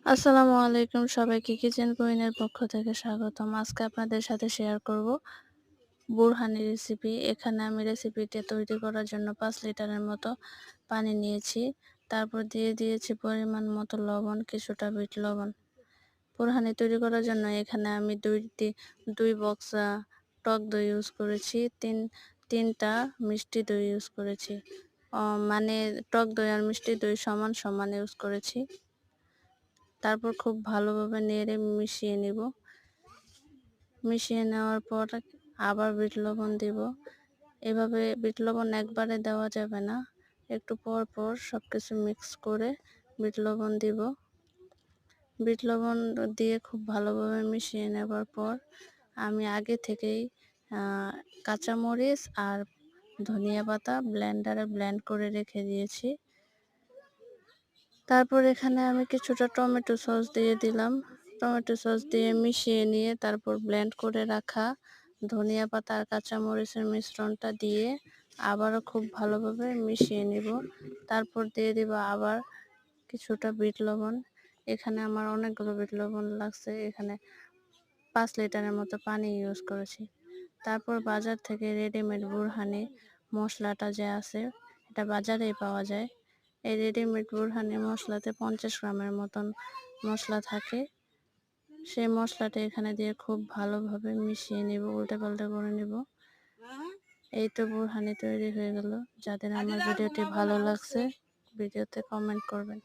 আসসালামু আলাইকুম সবাইকে কিচেন কুইনের পক্ষ থেকে স্বাগতম। আজকে আপনাদের সাথে শেয়ার করব বুরহানি রেসিপি। এখানে আমি রেসিপিটা তৈরি করার জন্য 5 লিটারের মতো পানি নিয়েছি। তারপর দিয়ে দিয়েছি পরিমাণ মতো লবণ, কিছুটা বিট লবণ। বুরহানি তৈরি করার জন্য এখানে আমি দুই বক্স টক দই ইউজ করেছি, তিনটা মিষ্টি দই ইউজ করেছি। মানে টক দই আর মিষ্টি দই সমান সমান ইউজ করেছি। তারপর খুব ভালোভাবে নেড়ে মিশিয়ে নিব। মিশিয়ে নেওয়ার পর আবার বিট লবণ দিব। এভাবে বিট লবণ একবারে দেওয়া যাবে না, একটু পর পর সব কিছু মিক্স করে বিট লবণ দিব। বিট লবণ দিয়ে খুব ভালোভাবে মিশিয়ে নেবার পর আমি আগে থেকেই কাঁচামরিচ আর ধনিয়া পাতা ব্লেন্ডারে ব্লেন্ড করে রেখে দিয়েছি। তারপর এখানে আমি কিছুটা টমেটো সস দিয়ে দিলাম। টমেটো সস দিয়ে মিশিয়ে নিয়ে তারপর ব্লেন্ড করে রাখা ধনিয়া পাতা আর কাঁচামরিচের মিশ্রণটা দিয়ে আবারও খুব ভালোভাবে মিশিয়ে নিব। তারপর দিয়ে দিব আবার কিছুটা বিট লবণ। এখানে আমার অনেকগুলো বিট লবণ লাগছে, এখানে 5 লিটারের মতো পানি ইউজ করেছি। তারপর বাজার থেকে রেডিমেড বুরহানি মশলাটা যে আছে, এটা বাজারেই পাওয়া যায়। এই রেডিমেড বুরহানি মশলাতে 50 গ্রামের মতন মশলা থাকে। সেই মশলাটা এখানে দিয়ে খুব ভালোভাবে মিশিয়ে নিব, উল্টে পাল্টে করে নিব। এই তো বুরহানি তৈরি হয়ে গেল। যাদের আমার ভিডিওটি ভালো লাগছে, ভিডিওতে কমেন্ট করবেন।